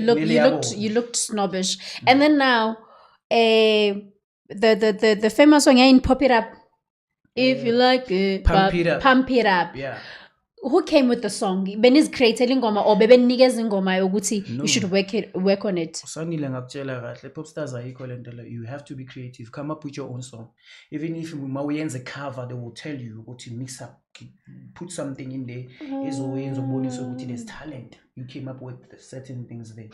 You looked snobbish. And then now, the famous song in Pop It Up. If you like it, Pump It Up. Pump It Up. Yeah. Who came with the song? Benis created ingoma or bebenikeza ingoma yokuthi No. you should work on it. Usanile ngakutshela kahle Popstars ayikho lento le. You have to be creative. Come up with your own song. Even if mawuyenza cover, they will tell you ukuthi mix up, put something in there ezoyenza ubonise ukuthi there's talent. You came up with certain things there.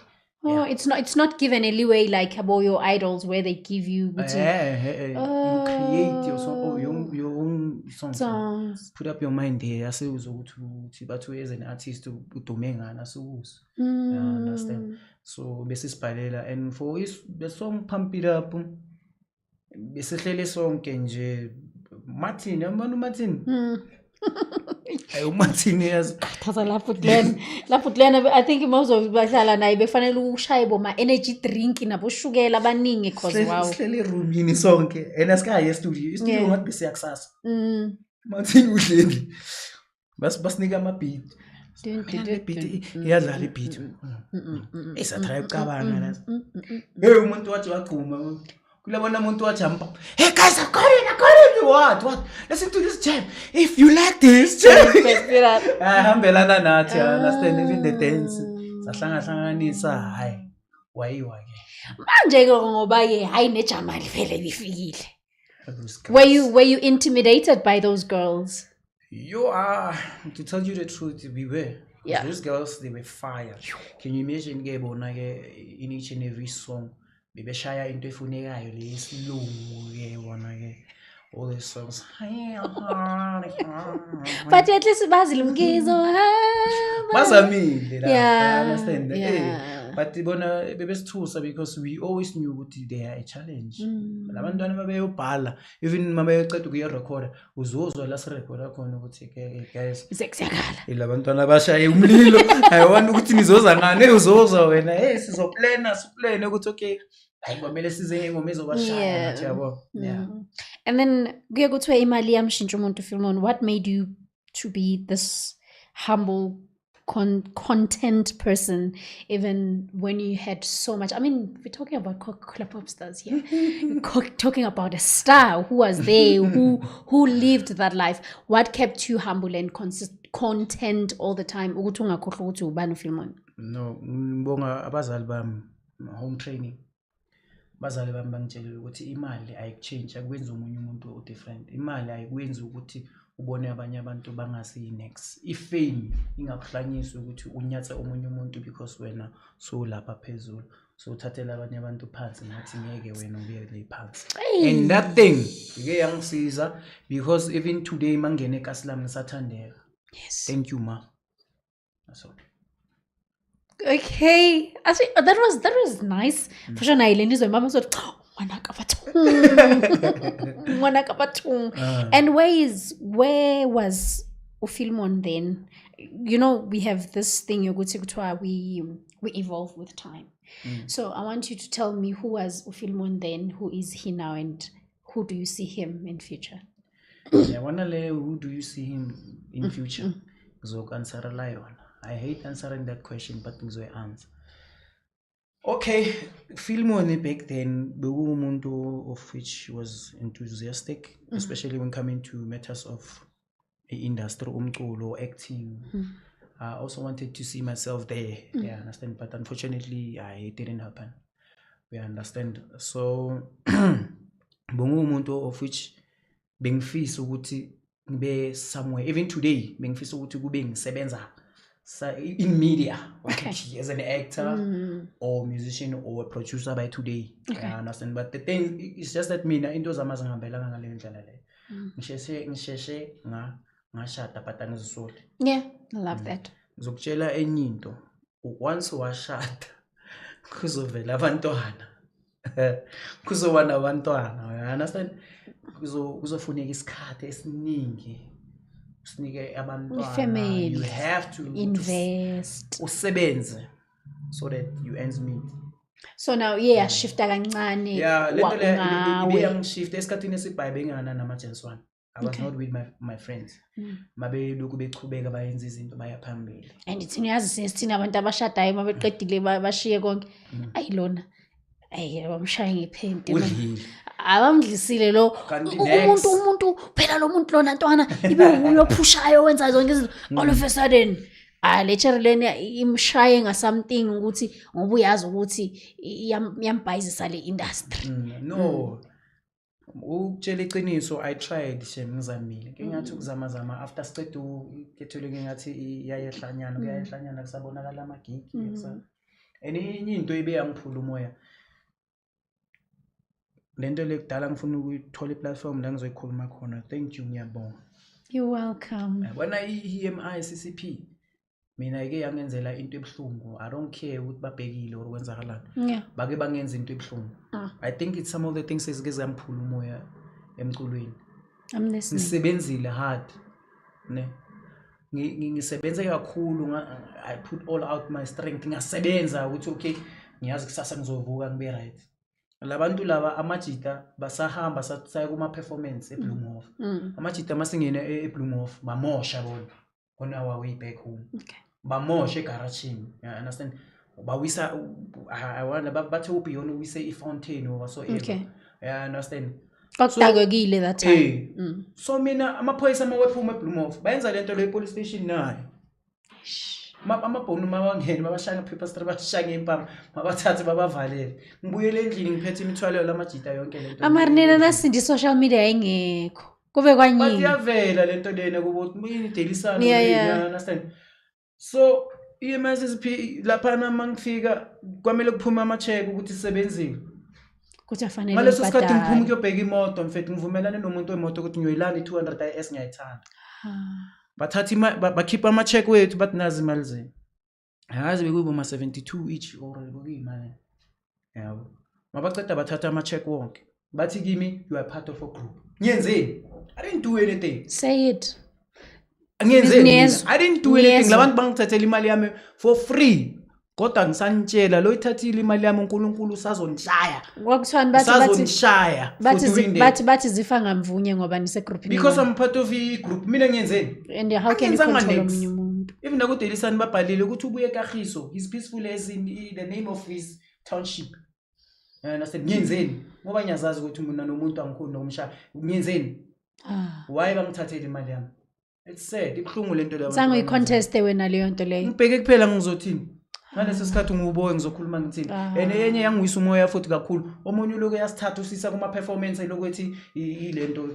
Oh, it's not given a leeway like about your idols where they give you You create your song, your own songs. Put up your mind there. Asiuze ukuthi bathu as an artist udume ngani asiuze. Understand? So besisibhalela, and for the song Pump It Up besihlele sonke nje Martin, yabona Martin. Ayo Martin yazi. Thatha lapho Glenn I think most of bahlala naye befanele ukushaye bo ma energy drink nabo shukela abaningi cause wow. Sihlele roomini sonke and asikaye studio ngathi bese yakusasa. Martin uhleli. Basinika ama beat. Iyadlala i-beat. Esatry ukucabanga nazo. Hey umuntu wathi wachuma. Kulabona umuntu wajumpa. Hey guys, I got it. What? Listen to this jam. If you like this jam. Hambelana nathi, understand even the dance. Sahlangahlanganisa hayi. Wayiwa ke. Manje ngoba ke hayi neJamali vele bifikile. Were you intimidated by those girls? You are, to tell you the truth, we were. Yeah. Those girls, they were fire. Can you imagine in each and every song? Bebeshaya into efunekayo le isilungu ke bona ke all these songs. But at least bazilumkizo. Bazamile la. Yeah. I understand that. Yeah. But bona bebesithusa because we always knew ukuthi they are a challenge. Labantwana babeyobhala, even mabayoceda ukuyirecorda, uzozwa la sirecorda khona ukuthi guys. Isekusakala. Labantwana bashaye umlilo. Ayibona ukuthi nizoza ngane uzozwa wena. Hey sizoplana ukuthi okay. Yeah. And then kuye kuthiwe imali yamshintsha umuntu Philmon. What made you to be this humble content person even when you had so much? I mean, we're talking about Coca-Cola Popstars here. Talking about a star who was there, who lived that life. What kept you humble and content all the time? Ukuthi ungakhohlwa ukuthi ubani uPhilmon? No, ngibonga abazali bami home training. Bazali bami bangitshela ukuthi imali ayikuchange akwenza umunye umuntu different. Imali ayikwenza ukuthi ubone abanye abantu bangasi next. Ifame ingakuhlanyisa ukuthi unyathe omunye umuntu because wena so lapha phezulu. So uthathela abanye abantu phansi ngathi ngeke wena ubiyele phansi. And that thing ike yangisiza because even today mangene eKaSlam ngisathandeka. Yes. Thank you ma. That's all. Okay, actually, that was nice. For sure, Naileni mama said, and where was uPhilmon then? You know, we have this thing we evolve with time. So I want you to tell me who was uPhilmon then, who is he now, and who do you see him in future? Yeah, who do you see him in future? Zok answer lion. I hate answering that question, but ngizoy answer. Okay, Philmon back then, bewumuntu of which was enthusiastic, especially when coming to matters of industry, umculo, acting. I also wanted to see myself there. Yeah, understand. But unfortunately, it didn't happen. We understand. So, bewumuntu of which bengifisa ukuthi ngibe somewhere. Even today, bengifisa ukuthi kube ngisebenza in media, okay. As an actor or musician or a producer by today. Okay. I understand. But the thing is just that mina into zama zingihambelanga ngale ndlela le. Ngisheshe ngashada but angizisoli. Yeah, I love that. Ngizokutshela enye into. Once washada kuzovela abantwana. Kuzoba nabantwana. I understand. Kuzofuneka isikhathi esiningi. Family. You have to invest. Usebenze so that you ends meet. So now shifta kancane. Yeah, lento le shift esikhathini esibhaye bengana namajenswana. I was not with my friends. Mabeloku beqhubeka bayenza izinto baya phambili. And thina yazi sesithina abantu abashadayo mabeqedile bashiye konke. Ayilona. Bamshaya ngephenti Udlile. Abamdlisile lo Kanti next. umuntu phela lo muntu lona ntwana ibe uyophushayo wenza zonke izinto all of a sudden lecture lena imshaye ngasamething ukuthi ngoba uyazi ukuthi iyambhayizisa le industry. No. Ukutshela iqiniso I tried ngizamile. Ngingathi ukuzama after siqeda ukethelwe ngingathi iyayehlanyana kusabonakala amagigi enye into ibe yangiphula umoya. Lento lekudala ngifuna ukuthola iplatform la ngizoyikhuluma khona. Thank you ngiyabonga. You're welcome. Wena EMI CCP mina ike yangenzela into ebhlungu. I don't care ukuthi babhekile or kwenzakalani. Yeah. Bake bangenza into ebhlungu. I think it's some of the things ezike zamphula umoya emculweni. I'm listening. Ngisebenzile hard ne ngisebenze kakhulu I put all out my strength ngasebenza ukuthi okay ngiyazi kusasa ngizovuka ngibe right. Labantu laba amajita basahamba saya kuma performance eBloemhof. Amajita masingene eBloemhof bamosha bona on our way back home. Okay. Bamosha egaragini. You understand? Bawisa I want bathi ubeyond wise ifountain or whatsoever. Okay. You understand? Kwakudakekile that time. So mina amaphoyisa mawephuma eBloemhof bayenza lento le police station nayo. Amabhonu mawangena babashaya paper strip bashaya impama mabathathe babavalele. Ngibuyele endlini ngiphethe imithwalo lamajita yonke lento. Amarinela nasindi social media ayingekho. Kube kwanyini. But iyavela lento lena kuba mina daily sun you understand. So EMSSP lapha mangifika kwamele kuphuma ama check ukuthi sisebenzile. Kuthi afanele ngaleso sikhathi ngiphuma ukuyobheka imoto mfethu ngivumelane nomuntu wemoto ukuthi ngiyoyilanda i200 IS ngiyayithanda. Bathathi bakhipha ama check wethu bathi nazi imali zenu. Yazi bekuyibo ma 72 each or bekuyimali. Yabo. Mabaqeda bathatha ama check wonke. Bathi kimi you are part of a group. Ngiyenzeni? I didn't do anything. Say it. Ngiyenzeni? I didn't do anything. Labantu bangithathela imali yami for free. Kodwa ngisanitshela lo ithathile imali yami uNkulunkulu usazonishaya. Kwakuthiwani bathi zifa ngamvunye ngoba nise group because I'm part of a group. Mina ngiyenzeni? And how can you control omunye umuntu? Even naku Daily Sun babhalile ukuthi ubuye eKagiso. He's peaceful as in the name of his township. Understand? Ngiyenzeni? Ngoba ngiyazazi ukuthi mina nomuntu angikhona nokumshaya. Ngiyenzeni? Why bangithathela imali yami? It's sad. Ibhlungu lento leyo. Sango i-contest wena leyo nto leyo. Ngibheke kuphela ngizothini. Ngaleso sikhathi ngibuboye ngizokhuluma ngithini. Enye yangwisa umoya futhi kakhulu. Omunye lokho yasithatha usisa kuma performance lokwethi ilento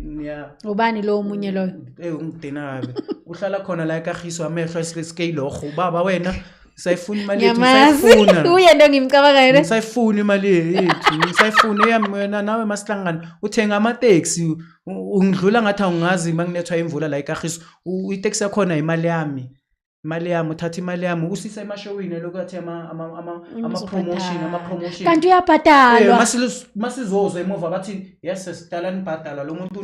niya. Ubani lo omunye loyo? Ungidena kabe. Uhlala khona la eKagiso amehlo scale ogho ubaba wena sayifuna imali yethu sayifuna. Uye ndo ngimcabanga yena. Sayifuna imali yethu. Sayifuna yami nawe masihlangana uthenga ama taxi ungidlula ngathi awungazi manginethwa imvula la eKagiso. I-taxi yakho na imali yami. Imali yami uthatha imali yami usisa emashowini lokuthi ama promotion kanti uyabhadalwa masizozwe emuva bathi yes sidala nibhadala lo muntu